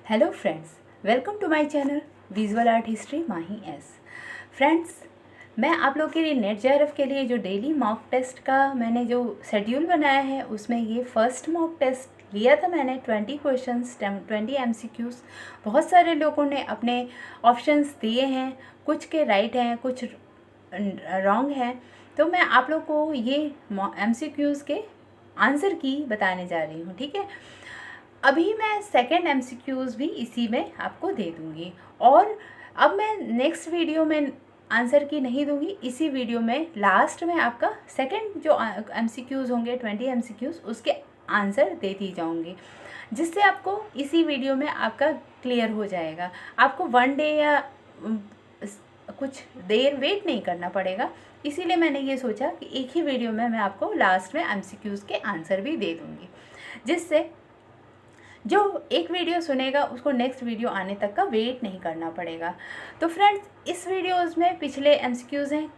Hello friends, welcome to my channel visual art history Mahi S. Friends, मैं आप लोग के लिए नेट जेआरएफ के लिए जो डेली मॉक टेस्ट का मैंने जो शेड्यूल बनाया है उसमें ये फर्स्ट मॉक टेस्ट लिया था मैंने। 20 क्वेश्चंस, 20 एमसीक्यूज़। बहुत सारे लोगों ने अपने ऑप्शंस दिए हैं, कुछ के राइट हैं, कुछ रॉन्ग हैं। तो मैं आप लोग को ये एमसीक्यूज़ के आंसर की बताने जा रही हूँ, ठीक है। अभी मैं सेकंड एमसीक्यूज़ भी इसी में आपको दे दूँगी और अब मैं नेक्स्ट वीडियो में आंसर की नहीं दूँगी, इसी वीडियो में लास्ट में आपका सेकंड जो एमसीक्यूज़ होंगे 20 एमसीक्यूज़ उसके आंसर देती जाऊँगी, जिससे आपको इसी वीडियो में आपका क्लियर हो जाएगा। आपको वन डे या कुछ देर वेट नहीं करना पड़ेगा, इसीलिए मैंने ये सोचा कि एक ही वीडियो में मैं आपको लास्ट में एमसीक्यूज़ के आंसर भी दे दूँगी, जिससे जो एक वीडियो सुनेगा उसको नेक्स्ट वीडियो आने तक का वेट नहीं करना पड़ेगा। तो फ्रेंड्स, इस वीडियोज़ में पिछले एमसीक्यूज़ हैं,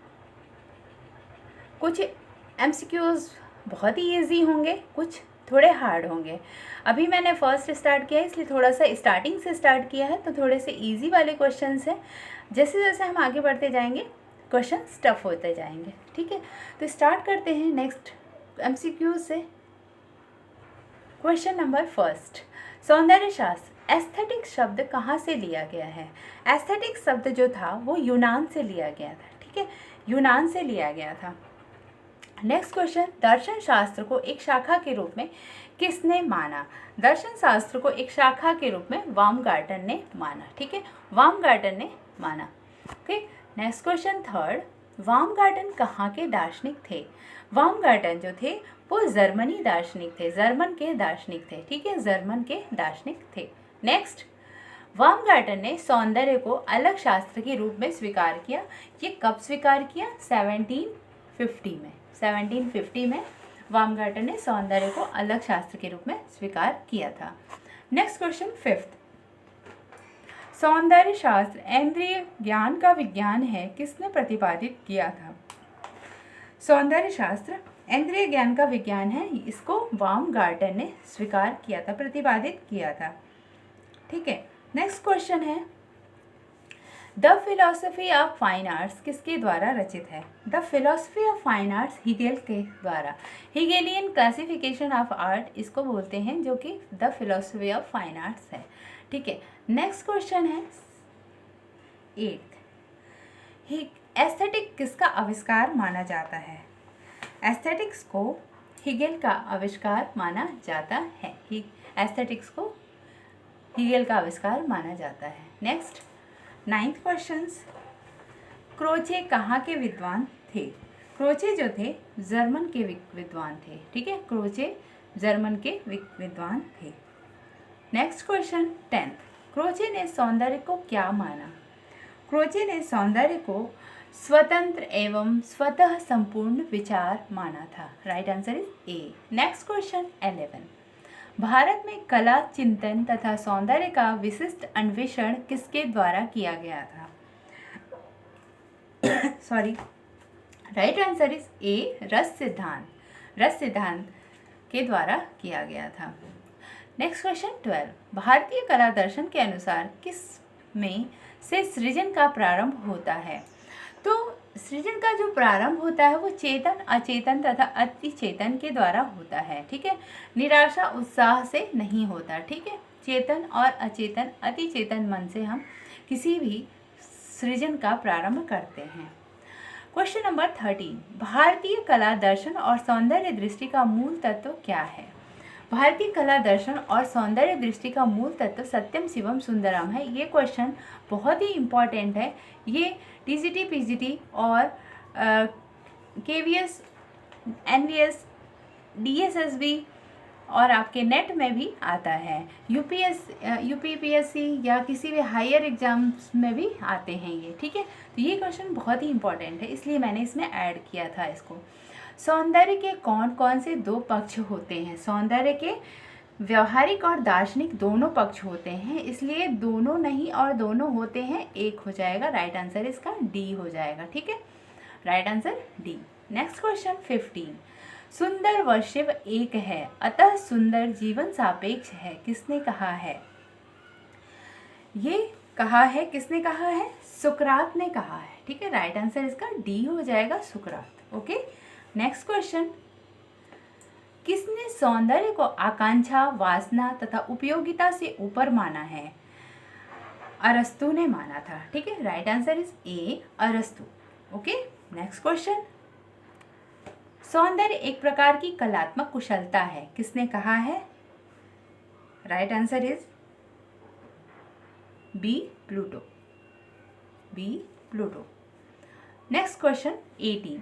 कुछ एमसीक्यूज़ बहुत ही इजी होंगे, कुछ थोड़े हार्ड होंगे। अभी मैंने फर्स्ट स्टार्ट किया है, इसलिए थोड़ा सा स्टार्टिंग से स्टार्ट किया है, तो थोड़े से इजी वाले क्वेश्चंस हैं। जैसे जैसे हम आगे बढ़ते जाएंगे क्वेश्चन टफ होते जाएंगे, ठीक है। तो स्टार्ट करते हैं नेक्स्ट एमसीक्यूज़ से। क्वेश्चन नंबर फर्स्ट, सौंदर्य शास्त्र एस्थेटिक शब्द कहाँ से लिया गया है? एस्थेटिक शब्द जो था वो यूनान से लिया गया था, ठीक है, यूनान से लिया गया था। नेक्स्ट क्वेश्चन, दर्शन शास्त्र को एक शाखा के रूप में किसने माना? दर्शन शास्त्र को एक शाखा के रूप में बाउमगार्टन ने माना, ठीक है, बाउमगार्टन ने माना। ओके, नेक्स्ट क्वेश्चन थर्ड, बाउमगार्टन कहाँ के दार्शनिक थे? बाउमगार्टन जो थे वो जर्मनी दार्शनिक थे, जर्मन के दार्शनिक थे, ठीक है, जर्मन के दार्शनिक थे। नेक्स्ट, बाउमगार्टन ने सौंदर्य को अलग शास्त्र के रूप में स्वीकार किया। ये कब स्वीकार किया? 1750 में। 1750 में बाउमगार्टन ने सौंदर्य को अलग शास्त्र के रूप में स्वीकार किया था। नेक्स्ट क्वेश्चन फिफ्थ, सौंदर्य शास्त्र इंद्रिय ज्ञान का विज्ञान है, किसने प्रतिपादित किया था? सौंदर्य शास्त्र इंद्रिय ज्ञान का विज्ञान है, इसको बाउमगार्टन ने स्वीकार किया था, प्रतिपादित किया था, ठीक है। नेक्स्ट क्वेश्चन है, the philosophy of fine arts किसके द्वारा रचित है? The philosophy of fine arts Hegel के द्वारा। हिगेलियन क्लासिफिकेशन ऑफ आर्ट इसको बोलते हैं, जो कि the philosophy of fine arts है, ठीक है। नेक्स्ट क्वेश्चन है एट्थ, एस्थेटिक किसका आविष्कार माना जाता है? एस्थेटिक्स को हिगेल का आविष्कार माना जाता है, एस्थेटिक्स को हिगेल का आविष्कार माना जाता है। नेक्स्ट नाइन्थ क्वेश्चंस, क्रोचे कहाँ के विद्वान थे? क्रोचे जो थे जर्मन के विद्वान थे, ठीक है, क्रोचे जर्मन के विद्वान थे। नेक्स्ट क्वेश्चन टेंथ, क्रोचे ने सौंदर्य को क्या माना? क्रोचे ने सौंदर्य को स्वतंत्र एवं स्वतः संपूर्ण विचार माना था। Right answer is A. Next question 11, Bharat में कला चिंतन तथा सौंदर्य का विशिष्ट अन्वेषण किसके द्वारा किया गया था? सॉरी, राइट आंसर इज ए, रस सिद्धांत, रस सिद्धांत के द्वारा किया गया था। नेक्स्ट क्वेश्चन 12, भारतीय कला दर्शन के अनुसार किस में से सृजन का प्रारंभ होता है? तो सृजन का जो प्रारंभ होता है वो चेतन, अचेतन तथा अति चेतन के द्वारा होता है, ठीक है, निराशा उत्साह से नहीं होता, ठीक है। चेतन और अचेतन, अति चेतन मन से हम किसी भी सृजन का प्रारंभ करते हैं। क्वेश्चन नंबर 13, भारतीय कला दर्शन और सौंदर्य दृष्टि का मूल तत्व क्या है? भारतीय कला दर्शन और सौंदर्य दृष्टि का मूल तत्व सत्यम शिवम सुंदरम है। ये क्वेश्चन बहुत ही इम्पॉर्टेंट है, ये टीजीटी, पीजीटी और केवीएस, एनवीएस, डीएसएसबी और आपके नेट में भी आता है। यूपीपीएससी या किसी भी हायर एग्जाम्स में भी आते हैं ये, ठीक है। तो ये क्वेश्चन बहुत ही इम्पॉर्टेंट है, इसलिए मैंने इसमें ऐड किया था इसको। सौंदर्य के कौन कौन से दो पक्ष होते हैं? सौंदर्य के व्यवहारिक और दार्शनिक दोनों पक्ष होते हैं, इसलिए दोनों नहीं और दोनों होते हैं, एक हो जाएगा। राइट आंसर इसका डी हो जाएगा, ठीक है, right answer D. Next question 15, सुंदर व शिव एक है, अतः सुंदर जीवन सापेक्ष है, किसने कहा है? ये कहा है, किसने कहा है? सुकरात ने कहा है। ठीक है, राइट आंसर इसका डी हो जाएगा, सुकरात। ओके, नेक्स्ट क्वेश्चन, किसने सौंदर्य को आकांक्षा, वासना तथा उपयोगिता से ऊपर माना है? अरस्तु ने माना था। ठीक है, राइट आंसर इज ए, अरस्तु। ओके, नेक्स्ट क्वेश्चन, सौंदर्य एक प्रकार की कलात्मक कुशलता है, किसने कहा है? Right answer is B, Plato, B, Plato. Next question 18,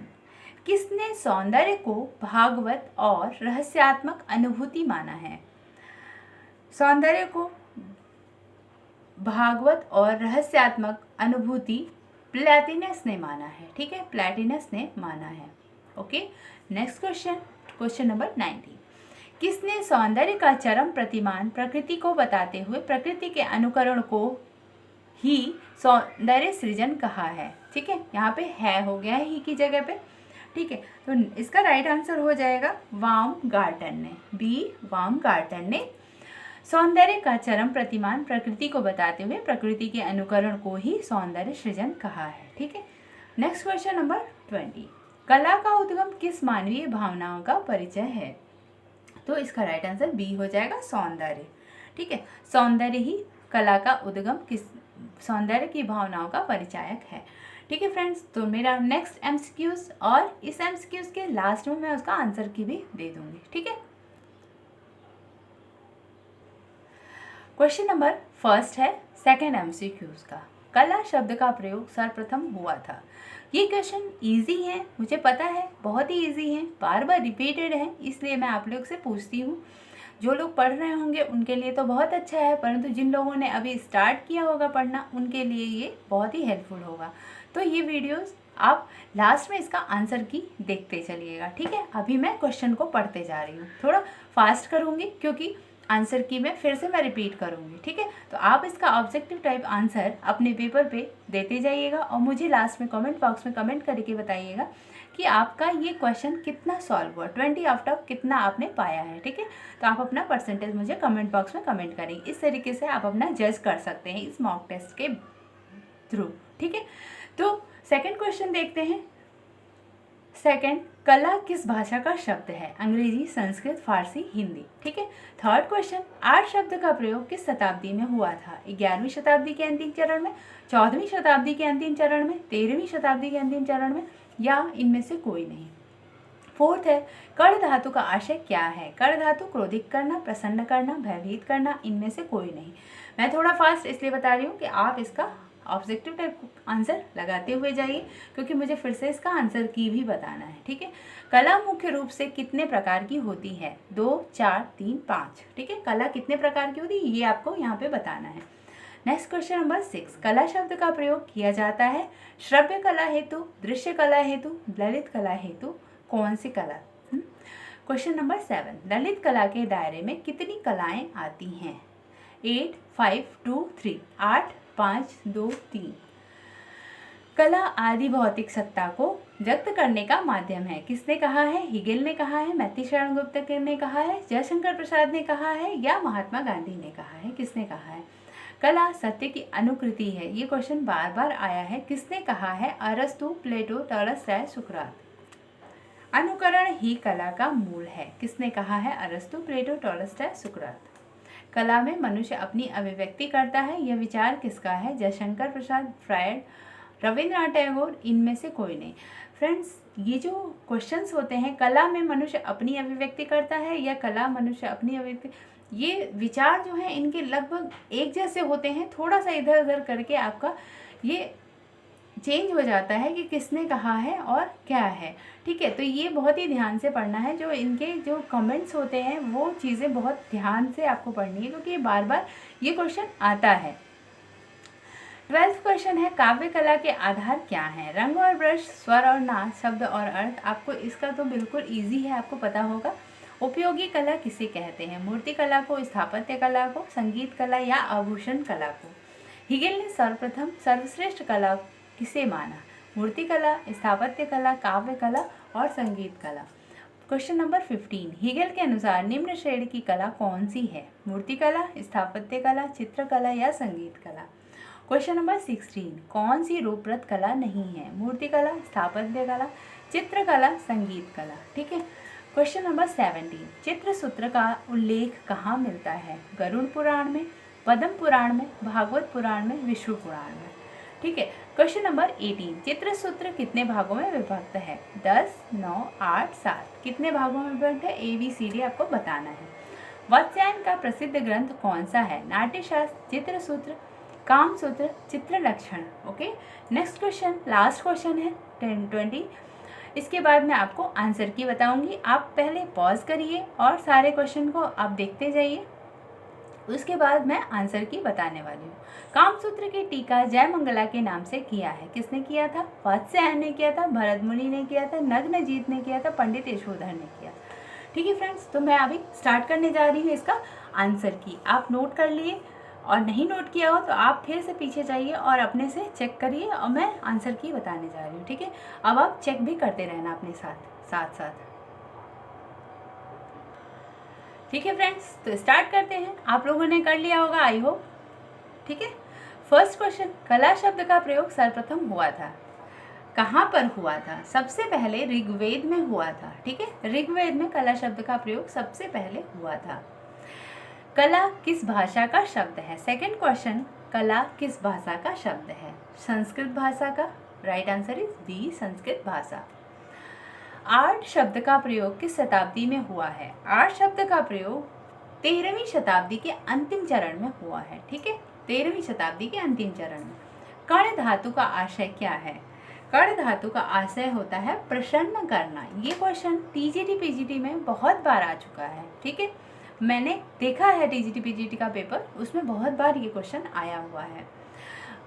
किसने सौंदर्य को भागवत और रहस्यात्मक अनुभूति माना है? सौंदर्य को भागवत और रहस्यात्मक अनुभूति प्लैटिनस ने माना है। ठीक है, प्लैटिनस ने माना है। Okay, next question, question number 19, किसने सौंदर्य का चरम प्रतिमान प्रकृति को बताते हुए प्रकृति के अनुकरण को ही सौंदर्य सृजन कहा है? ठीक है, यहाँ पे है हो गया है ही की जगह पे। ठीक है, तो इसका राइट आंसर हो जाएगा बाउमगार्टन ने, बी, बाउमगार्टन ने सौंदर्य का चरम प्रतिमान प्रकृति को बताते हुए प्रकृति के अनुकरण को ही सौंदर्य सृजन कहा है। ठीक है, नेक्स्ट क्वेश्चन नंबर 20, कला का उद्गम किस मानवीय भावनाओं का परिचय है? तो इसका राइट आंसर बी हो जाएगा, सौंदर्य। ठीक है, सौंदर्य ही कला का उद्गम, किस सौंदर्य की भावनाओं का परिचायक है। ठीक है फ्रेंड्स, तो मेरा नेक्स्ट एमसीक्यूज और इस एमसीक्यूज के लास्ट में मैं उसका आंसर की भी दे दूंगी। ठीक है, क्वेश्चन नंबर फर्स्ट है सेकेंड एमसीक्यूज का, कला शब्द का प्रयोग सर्वप्रथम हुआ था। ये क्वेश्चन इजी है, मुझे पता है, बहुत ही इजी है, बार बार रिपीटेड है, इसलिए मैं आप लोग से पूछती हूँ। जो लोग पढ़ रहे होंगे उनके लिए तो बहुत अच्छा है, परंतु जिन लोगों ने अभी स्टार्ट किया होगा पढ़ना उनके लिए ये बहुत ही हेल्पफुल होगा। तो ये वीडियोस आप लास्ट में इसका आंसर की देखते चलिएगा। ठीक है, अभी मैं क्वेश्चन को पढ़ते जा रही हूँ, थोड़ा फास्ट करूँगी क्योंकि आंसर की मैं फिर से रिपीट करूँगी। ठीक है, तो आप इसका ऑब्जेक्टिव टाइप आंसर अपने पेपर पे देते जाइएगा और मुझे लास्ट में कमेंट बॉक्स में कमेंट करके बताइएगा कि आपका ये क्वेश्चन कितना सॉल्व हुआ, 20 आउट ऑफ कितना आपने पाया है। ठीक है, तो आप अपना परसेंटेज मुझे कमेंट बॉक्स में कमेंट करेंगे। इस तरीके से आप अपना जज कर सकते हैं इस मॉक टेस्ट के थ्रू। ठीक है, तो सेकंड क्वेश्चन देखते हैं। सेकंड, कला किस भाषा का शब्द है? अंग्रेजी, संस्कृत, फारसी, हिंदी। ठीक है, थर्ड क्वेश्चन, आर्ट शब्द का प्रयोग किस शताब्दी में हुआ था? 11वीं शताब्दी के अंतिम चरण में, 14वीं शताब्दी के अंतिम चरण में, 13वीं शताब्दी के अंतिम चरण में, या इनमें से कोई नहीं। फोर्थ है, कर्ण धातु का आशय क्या है? कर्ण धातु क्रोधित करना, प्रसन्न करना, भयभीत करना, इनमें से कोई नहीं। मैं थोड़ा फास्ट इसलिए बता रही हूँ कि आप इसका ऑब्जेक्टिव टाइप आंसर लगाते हुए जाइए क्योंकि मुझे फिर से इसका आंसर की भी बताना है। ठीक है, कला मुख्य रूप से कितने प्रकार की होती है? 2, 4, 3, 5। ठीक है, कला कितने प्रकार की होती है ये आपको यहाँ पे बताना है। नेक्स्ट क्वेश्चन नंबर 6, कला शब्द का प्रयोग किया जाता है श्रव्य कला हेतु, दृश्य कला हेतु, ललित कला हेतु, कौन सी कला? क्वेश्चन नंबर 7, ललित कला के दायरे में कितनी कलाएं आती हैं? 8, 5, 2, 3, 8, 5, 2, 3। कला आदि भौतिक सत्ता को व्यक्त करने का माध्यम है, किसने कहा है? हिगेल ने कहा है, मैथ्यू शरण गुप्ता ने कहा है, जयशंकर प्रसाद ने कहा है, या महात्मा गांधी ने कहा है? किसने कहा है? कला सत्य की अनुकृति है, ये क्वेश्चन बार बार आया है, किसने कहा है? अरस्तु, प्लेटो, टॉलस्टॉय, सुकरात। अनुकरण ही कला का मूल है, किसने कहा है? अरस्तु, प्लेटो, टॉलस्टॉय, सुकरात। कला में मनुष्य अपनी अभिव्यक्ति करता है, यह विचार किसका है? जयशंकर प्रसाद, फ्रायड, रविंद्रनाथ टैगोर, इनमें से कोई नहीं। फ्रेंड्स, ये जो क्वेश्चंस होते हैं, कला में मनुष्य अपनी अभिव्यक्ति करता है या कला मनुष्य अपनी अभिव्यक्ति, ये विचार जो हैं इनके लगभग एक जैसे होते हैं, थोड़ा सा इधर उधर करके आपका ये चेंज हो जाता है कि किसने कहा है और क्या है। ठीक है, तो ये बहुत ही ध्यान से पढ़ना है, जो इनके जो कमेंट्स होते हैं वो चीज़ें बहुत ध्यान से आपको पढ़नी है क्योंकि बार बार ये क्वेश्चन आता है। 12th क्वेश्चन है, काव्य कला के आधार क्या हैं? रंग और ब्रश, स्वर और नाद, शब्द और अर्थ। आपको इसका तो बिल्कुल ईजी है, आपको पता होगा। उपयोगी कला किसे कहते हैं? मूर्ति कला को, स्थापत्य कला को, संगीत कला या आभूषण कला को? हिगेल ने सर्वप्रथम सर्वश्रेष्ठ कला किसे माना? मूर्ति कला, स्थापत्य कला, काव्य कला और संगीत कला। क्वेश्चन नंबर 15, हीगल के अनुसार निम्न श्रेणी की कला कौन सी है? मूर्तिकला, स्थापत्य कला, चित्रकला या संगीत कला? क्वेश्चन नंबर 16, कौन सी रूपरत कला नहीं है? मूर्तिकला, स्थापत्य कला, चित्रकला, संगीत कला। ठीक है। क्वेश्चन नंबर 17, चित्रसूत्र का उल्लेख कहाँ मिलता है? गरुड़ पुराण में, पद्म पुराण में, भागवत पुराण में, विष्णु पुराण में। ठीक है। क्वेश्चन नंबर 18, चित्रसूत्र कितने भागों में विभक्त है? 10, 9, 8, 7। कितने भागों में विभक्त है? ABCD आपको बताना है। वात्स्यायन का प्रसिद्ध ग्रंथ कौन सा है? Natyashastra, Chitrasutra, Kamasutra, Chitralakshana. Okay. Next question, last question है 20। इसके बाद मैं आपको आंसर की बताऊंगी। आप पहले पॉज करिए और सारे क्वेश्चन को आप देखते जाइए, उसके बाद मैं आंसर की बताने वाली हूँ। कामसूत्र की टीका जयमंगला के नाम से किया है। किसने किया था? वात्स्यायन ने किया था, भरत मुनि ने किया था, नग्नजीत ने किया था, पंडित यशोधर ने किया। ठीक है फ्रेंड्स, तो मैं अभी स्टार्ट करने जा रही हूँ इसका आंसर की। आप नोट कर लिए, और नहीं नोट किया हो तो आप फिर से पीछे जाइए और अपने से चेक करिए, और मैं आंसर की बताने जा रही हूँ। ठीक है। अब आप चेक भी करते रहना अपने साथ साथ। ठीक है फ्रेंड्स, तो स्टार्ट करते हैं। आप लोगों ने कर लिया होगा, आई होप। ठीक है। फर्स्ट क्वेश्चन, कला शब्द का प्रयोग सर्वप्रथम हुआ था, कहाँ पर हुआ था? सबसे पहले ऋग्वेद में हुआ था। ठीक है। ऋग्वेद में कला शब्द का प्रयोग सबसे पहले हुआ था। कला किस भाषा का शब्द है? सेकंड क्वेश्चन, कला किस भाषा का शब्द है? संस्कृत भाषा का। Right answer is B, Sanskrit भाषा। आर्ट शब्द का प्रयोग किस शताब्दी में हुआ है? आर्ट शब्द का प्रयोग 13वीं शताब्दी के अंतिम चरण में हुआ है। ठीक है। 13वीं शताब्दी के अंतिम चरण में। कर्ण धातु का आशय क्या है? कर्ण धातु का आशय होता है प्रसन्न करना। ये क्वेश्चन TGT PGT में बहुत बार आ चुका है। ठीक है। मैंने देखा है TGT PGT का पेपर, उसमें बहुत बार ये क्वेश्चन आया हुआ है।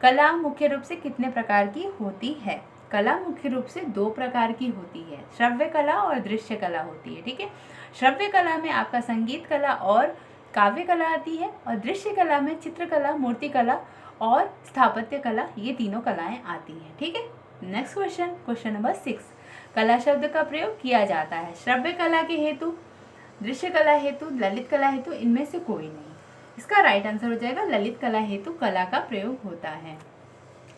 कला मुख्य रूप से कितने प्रकार की होती है? कला मुख्य रूप से 2 प्रकार की होती है, श्रव्य कला और दृश्य कला होती है। ठीक है। श्रव्य कला में आपका संगीत कला और काव्य कला आती है, और दृश्य कला में चित्रकला, मूर्तिकला और स्थापत्य कला, ये तीनों कलाएं आती हैं। ठीक है। नेक्स्ट क्वेश्चन, क्वेश्चन नंबर 6, कला शब्द का प्रयोग किया जाता है श्रव्य कला के हेतु, दृश्य कला हेतु, ललित कला हेतु, इनमें से कोई नहीं। इसका राइट आंसर हो जाएगा ललित कला हेतु कला का प्रयोग होता है।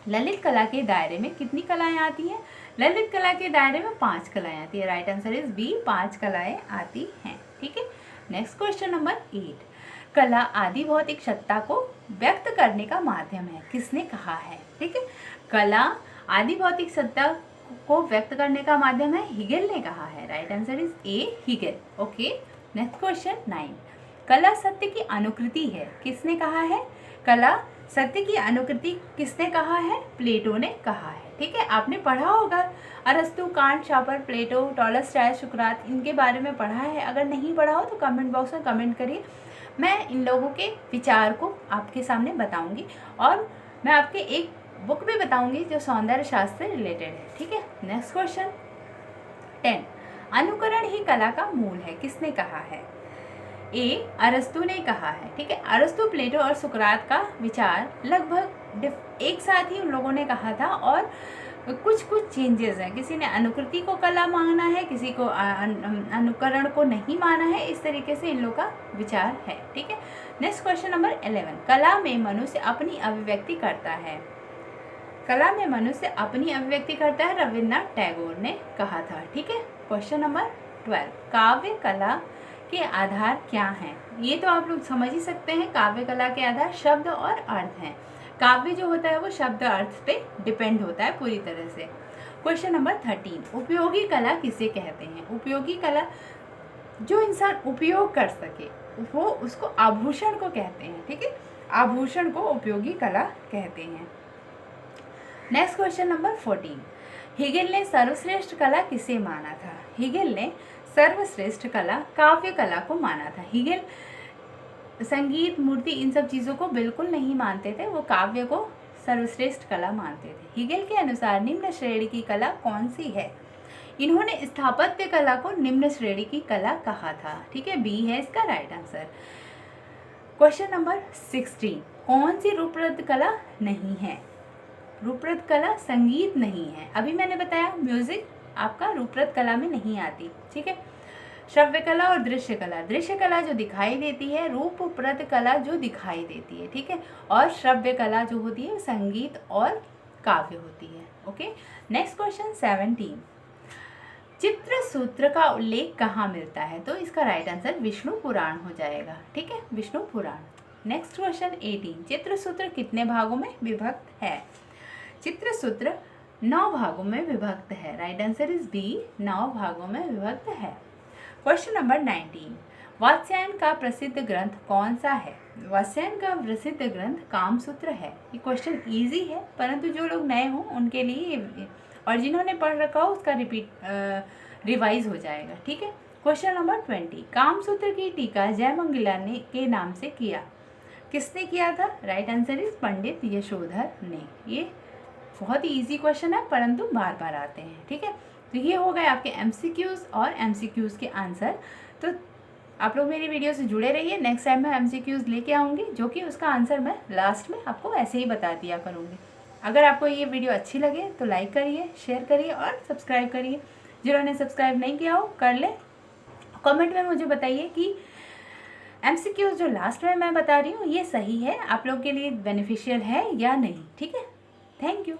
ललित कला के दायरे में कितनी कलाएं आती हैं? ललित कला के दायरे में 5 कलाएं आती है। राइट आंसर इज बी, 5 कलाएं आती हैं। ठीक है। नेक्स्ट क्वेश्चन नंबर 8, कला आदि भौतिक सत्ता को व्यक्त करने का माध्यम है। किसने कहा है? ठीक है। कला आदि भौतिक सत्ता को व्यक्त करने का माध्यम है, हीगल ने कहा है। Right answer is A, Hegel. Okay. Next question 9, कला सत्य की अनुकृति है। किसने कहा है? कला सत्य की अनुकृति किसने कहा है? प्लेटो ने कहा है। ठीक है। आपने पढ़ा होगा, अरस्तु, कांट, शापर, प्लेटो, टॉलस्टॉय, सुकरात, इनके बारे में पढ़ा है। अगर नहीं पढ़ा हो तो कमेंट बॉक्स में कमेंट करिए, मैं इन लोगों के विचार को आपके सामने बताऊंगी, और मैं आपके एक बुक भी बताऊंगी जो सौंदर्य शास्त्र से रिलेटेड है। ठीक है। नेक्स्ट क्वेश्चन 10, अनुकरण ही कला का मूल है। किसने कहा है? ए, अरस्तु ने कहा है। ठीक है। अरस्तु, प्लेटो और सुकरात का विचार लगभग एक साथ ही उन लोगों ने कहा था, और कुछ चेंजेस हैं। किसी ने अनुकृति को कला माना है, किसी को अनुकरण को नहीं माना है। इस तरीके से इन लोगों का विचार है। ठीक है। नेक्स्ट क्वेश्चन नंबर 11, कला में मनुष्य अपनी अभिव्यक्ति करता है। कला में मनुष्य अपनी अभिव्यक्ति करता है, रविन्द्रनाथ टैगोर ने कहा था। ठीक है। क्वेश्चन नंबर 12, काव्य कला के आधार क्या हैं? ये तो आप लोग समझ ही सकते हैं। काव्य कला के आधार शब्द और अर्थ हैं। काव्य जो होता है वो शब्द अर्थ पे डिपेंड होता है पूरी तरह से। क्वेश्चन नंबर 13, उपयोगी कला किसे कहते हैं? उपयोगी कला जो इंसान उपयोग कर सके, वो उसको आभूषण को कहते हैं। ठीक है। आभूषण को उपयोगी कला कहते हैं। नेक्स्ट क्वेश्चन नंबर 14, हीगल ने सर्वश्रेष्ठ कला किसे माना था? हीगल ने सर्वश्रेष्ठ कला काव्य कला को माना था। हीगल संगीत, मूर्ति, इन सब चीज़ों को बिल्कुल नहीं मानते थे, वो काव्य को सर्वश्रेष्ठ कला मानते थे। हीगल के अनुसार निम्न श्रेणी की कला कौन सी है? इन्होंने स्थापत्य कला को निम्न श्रेणी की कला कहा था। ठीक है। बी है इसका राइट आंसर। क्वेश्चन नंबर 16, कौन सी रूपरत कला नहीं है? रूपरत कला संगीत नहीं है। अभी मैंने बताया म्यूजिक आपका रूपरत कला में नहीं आती। ठीक है। श्रव्य कला और दृश्य कला। दृश्य कला जो दिखाई देती है, रूपप्रद कला जो दिखाई देती है, ठीक है, और श्रव्य कला जो होती है संगीत और काव्य होती है। ओके, नेक्स्ट क्वेश्चन 17, चित्र सूत्र का उल्लेख कहाँ मिलता है? तो इसका राइट आंसर विष्णु पुराण हो जाएगा, ठीक है, विष्णु पुराण। नेक्स्ट क्वेश्चन 18, चित्र सूत्र कितने भागों में विभक्त है? चित्र सूत्र 9 भागों में विभक्त है। राइट आंसर इज बी, 9 भागों में विभक्त है। क्वेश्चन नंबर 19, वात्स्यायन का प्रसिद्ध ग्रंथ कौन सा है? वात्स्यायन का प्रसिद्ध ग्रंथ कामसूत्र है। ये क्वेश्चन इजी है, परंतु जो लोग नए हों उनके लिए और जिन्होंने पढ़ रखा हो उसका रिवाइज हो जाएगा, ठीक है। क्वेश्चन नंबर 20, कामसूत्र की टीका जयमंगला ने के नाम से किया, किसने किया था? राइट आंसर इज पंडित यशोधर ने। ये बहुत ही ईजी क्वेश्चन है, परंतु बार बार आते हैं, ठीक है। तो ये हो गए आपके MCQs और MCQs के आंसर। तो आप लोग मेरी वीडियो से जुड़े रहिए, नेक्स्ट टाइम मैं MCQs लेके आऊँगी, जो कि उसका आंसर मैं लास्ट में आपको ऐसे ही बता दिया करूँगी। अगर आपको ये वीडियो अच्छी लगे तो लाइक करिए, शेयर करिए और सब्सक्राइब करिए। जिन्होंने सब्सक्राइब नहीं किया हो कर ले। कमेंट में मुझे बताइए कि MCQs जो लास्ट में मैं बता रही हूँ ये सही है, आप लोग के लिए बेनिफिशियल है या नहीं, ठीक है। Thank you.